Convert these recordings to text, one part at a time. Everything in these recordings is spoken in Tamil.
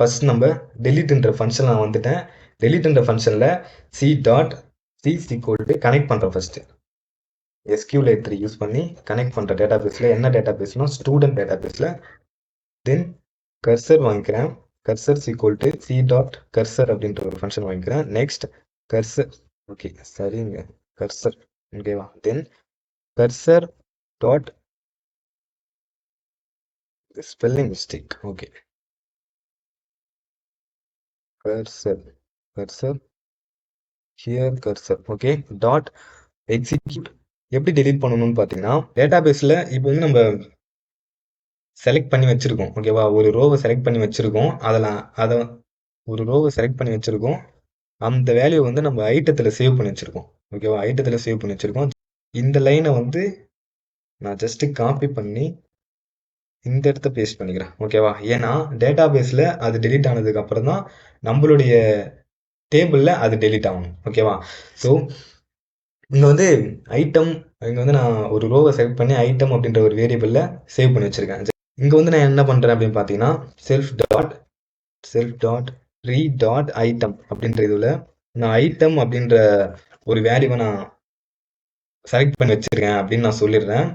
ஃபர்ஸ்ட் நம்ம டெலிட்ன்ற ஃபங்க்ஷன் நான் வந்துட்டேன். டெலிட்ன்ற ஃபங்க்ஷனில் c.c கனெக்ட் பண்ணுறேன் ஃபர்ஸ்ட். Sqlite3 யூஸ் பண்ணி கனெக்ட் பண்ணுற டேட்டா பேஸில் என்ன டேட்டா பேஸ்னா ஸ்டூடெண்ட் டேட்டா பேஸில். தென் கர்சர் வாங்கிக்கிறேன். கர்சர் c.cursor அப்படின்ற ஒரு ஃபங்க்ஷன் வாங்கிக்கிறேன். நெக்ஸ்ட் கர்சர், ஓகே சரிங்க, கர்சர் ஓகேவா. Then cursor dot spelling mistake, okay cursor here cursor, okay dot execute. எப்படி டெலீட் பண்ணணும்னு பார்த்தீங்கன்னா டேட்டா பேஸில் இப்போ வந்து நம்ம செலக்ட் பண்ணி வச்சிருக்கோம் ஓகேவா. ஒரு ரோவை செலக்ட் பண்ணி வச்சிருக்கோம். அதை ஒரு ரோவை செலக்ட் பண்ணி வச்சிருக்கோம். அந்த வேல்யூ வந்து நம்ம ஐட்டத்தில் சேவ் பண்ணி வச்சிருக்கோம் ஓகேவா. ஐட்டத்தில் சேவ் பண்ணி வச்சிருக்கோம். இந்த லைனை வந்து நான் ஜஸ்ட் காப்பி பண்ணி இந்த இடத்த பேஸ்ட் பண்ணிக்கிறேன் ஓகேவா. ஏன்னா டேட்டா பேஸில் அது டெலீட் ஆனதுக்கு அப்புறம் தான் நம்மளுடைய டேபிளில் அது டெலீட் ஆகணும் ஓகேவா. ஸோ இங்கே வந்து ஐட்டம், இங்கே வந்து நான் ஒரு ரோவை செலக்ட் பண்ணி ஐட்டம் அப்படின்ற ஒரு வேரியபிளில் சேவ் பண்ணி வச்சிருக்கேன். இங்கே வந்து நான் என்ன பண்ணுறேன் அப்படின்னு பார்த்தீங்கன்னா self dot read dot item அப்படின்ற இதில் நான் ஐட்டம் அப்படின்ற ஒரு வேல்யூவை நான் செலக்ட் பண்ணி வச்சிருக்கேன் அப்படின்னு நான் சொல்லிடுறேன்.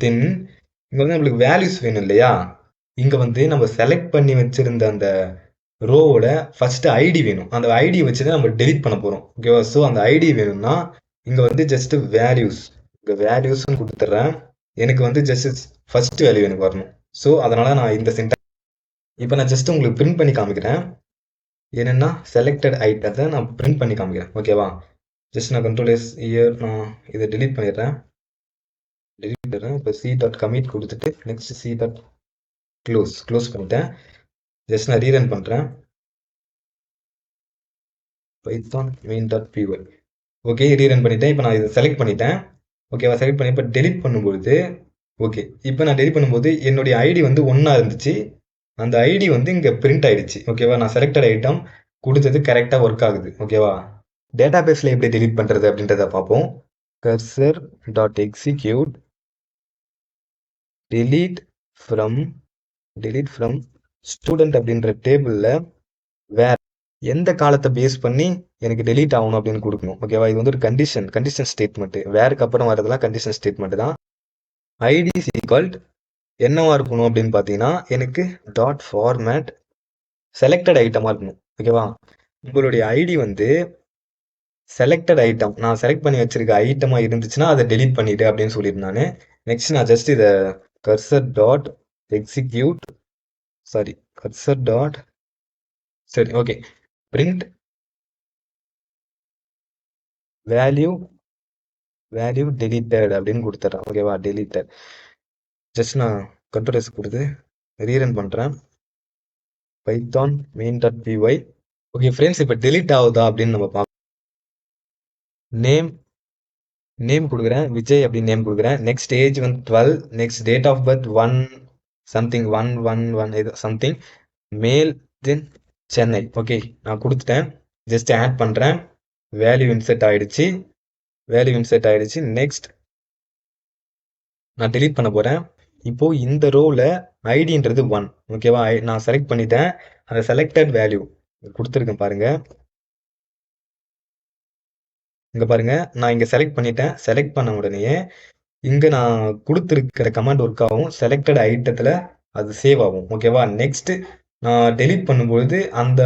தென் இங்கே வந்து நம்மளுக்கு வேல்யூஸ் வேணும் இல்லையா. இங்கே வந்து நம்ம செலக்ட் பண்ணி வச்சிருந்த அந்த ரோவோட ஃபர்ஸ்ட் ஐடி வேணும். அந்த ஐடி வச்சு தான் நம்ம டெலிட் பண்ண போகிறோம் ஓகேவா. ஸோ அந்த ஐடி வேணும்னா இங்கே வந்து ஜஸ்ட் வேல்யூஸ், இங்கே வேல்யூஸ்ன்னு கொடுத்துட்றேன். எனக்கு வந்து ஜஸ்ட் ஃபர்ஸ்ட் வேல்யூ எனக்கு வரணும். ஸோ அதனால நான் இந்த சின்டாக்ஸ் இப்போ நான் ஜஸ்ட் உங்களுக்கு பிரிண்ட் பண்ணி காமிக்கிறேன். என்னென்னா செலக்டட் ஐட்டத்தை நான் பிரிண்ட் பண்ணி காமிக்கிறேன் ஓகேவா. ஜஸ்ட் நான் கண்ட்ரோல் எஸ் இயர் நான் இதை டெலீட் பண்ணிடுறேன். இப்போ c.commit கொடுத்துட்டு நெக்ஸ்ட் c.க்ளோஸ் பண்ணிட்டேன். ஜஸ்ட் நான் ரீரன் பண்ணுறேன். பைத்தான் main.py, ஓகே ரீரன் பண்ணிட்டேன். இப்போ நான் இதை செலக்ட் பண்ணிட்டேன் ஓகேவா. செலக்ட் பண்ணி இப்போ டெலிட் பண்ணும்போது ஓகே, இப்போ நான் டெலிட் பண்ணும்போது என்னுடைய ஐடி வந்து 1 இருந்துச்சு. அந்த ஐடி வந்து இங்கே பிரிண்ட் ஆயிடுச்சு ஓகேவா. நான் செலக்டட் ஐட்டம் கொடுத்தது கரெக்டாக ஒர்க் ஆகுது ஓகேவா. டேட்டா பேஸில் எப்படி டெலிட் பண்ணுறது அப்படின்றத பார்ப்போம். Cursor dot execute delete from student அப்படின்ற டேபிளில் வேர் எந்த காலத்தை பேஸ் பண்ணி எனக்கு டெலீட் ஆகணும் அப்படின்னு கொடுக்கணும் ஓகேவா. இது வந்து ஒரு கண்டிஷன் ஸ்டேட்மெண்ட். வேருக்கு அப்புறம் வரதெல்லாம் கண்டிஷன் ஸ்டேட்மெண்ட் தான். ஐடி ஈக்குவல் என்னவா இருக்கணும் அப்படின்னு பார்த்தீங்கன்னா எனக்கு டாட் ஃபார்மேட் செலக்டட் ஐட்டமாக இருக்கணும் ஓகேவா. உங்களுடைய ஐடி வந்து செலக்டட் ஐட்டம், நான் செலக்ட் பண்ணி வச்சிருக்க ஐட்டமாக இருந்துச்சுன்னா அதை டெலீட் பண்ணிடு அப்படின்னு சொல்லிட்டு நான் நெக்ஸ்ட் நான் ஜஸ்ட் இதை cursor dot execute cursor dot சரி ஓகே பிரிண்ட் வேல்யூ டெலீட்டட் அப்படின்னு கொடுத்துட்றேன் ஓகேவா. டெலீட்டட் ஜஸ்ட் நான் கண்ட்ரோல் எஸ் கொடுத்து ரீரன் பண்ணுறேன். பைத்தான் main.py, ஓகே ஃப்ரெண்ட்ஸ் இப்போ டெலீட் ஆகுதா அப்படின்னு நம்ம பார்ப்போம். நேம் கொடுக்குறேன், விஜய் அப்படின்னு நேம் கொடுக்குறேன். நெக்ஸ்ட் ஏஜ் வந்து 12, நெக்ஸ்ட் டேட் ஆஃப் பர்த் 1 இது சம்திங் மேல், தென் சென்னை. ஓகே நான் கொடுத்துட்டேன். ஜஸ்ட் ஆட் பண்ணுறேன். வேல்யூ இன்செர்ட் ஆயிடுச்சு. நெக்ஸ்ட் நான் டெலீட் பண்ண போகிறேன். இப்போது இந்த ரோவில் ஐடின்றது 1 ஓகேவா. நான் செலக்ட் பண்ணிட்டேன். அந்த செலக்டட் வேல்யூ கொடுத்துருக்கேன் பாருங்கள். இங்கே பாருங்கள், நான் இங்கே செலக்ட் பண்ணிட்டேன். செலக்ட் பண்ண உடனே இங்கே நான் கொடுத்துருக்கிற கமாண்ட் ஒர்க் ஆகும். செலக்டட் ஐட்டத்தில் அது சேவ் ஆகும் ஓகேவா. நெக்ஸ்ட்டு நான் டெலீட் பண்ணும்பொழுது அந்த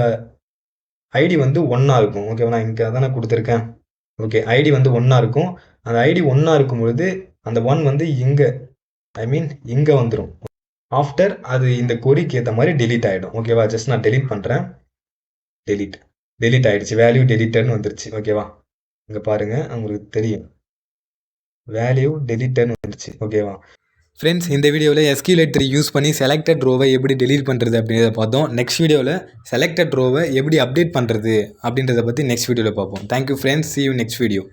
ஐடி வந்து 1 இருக்கும் ஓகேவா. நான் இங்கே தானே கொடுத்துருக்கேன். ஓகே ஐடி வந்து 1 இருக்கும். அந்த ஐடி 1 இருக்கும் பொழுது அந்த 1 வந்து இங்கே வந்துடும். ஆஃப்டர் அது இந்த கொரிக்கு ஏற்ற மாதிரி டெலீட் ஆகிடும் ஓகேவா. ஜஸ்ட் நான் டெலீட் பண்ணுறேன். டெலீட் ஆகிடுச்சு. வேல்யூ டெலீட்டட்னு வந்துருச்சு ஓகேவா. இங்கே பாருங்கள் உங்களுக்கு தெரியும், வேல்யூ டெலீட்டட்னு வந்துருச்சு ஓகேவா. ஃப்ரெண்ட்ஸ் இந்த வீடியோவில் Sqlite3 யூஸ் பண்ணி செலக்டட் ரோவை எப்படி டெலீட் பண்ணுறது அப்படின்றத பார்த்தோம். நெக்ஸ்ட் வீடியோவில் செலக்டட் ரோவை எப்படி அப்டேட் பண்ணுறது அப்படின்றத பற்றி நெக்ஸ்ட் வீடியோவில் பார்ப்போம். Thank you friends, see you next video.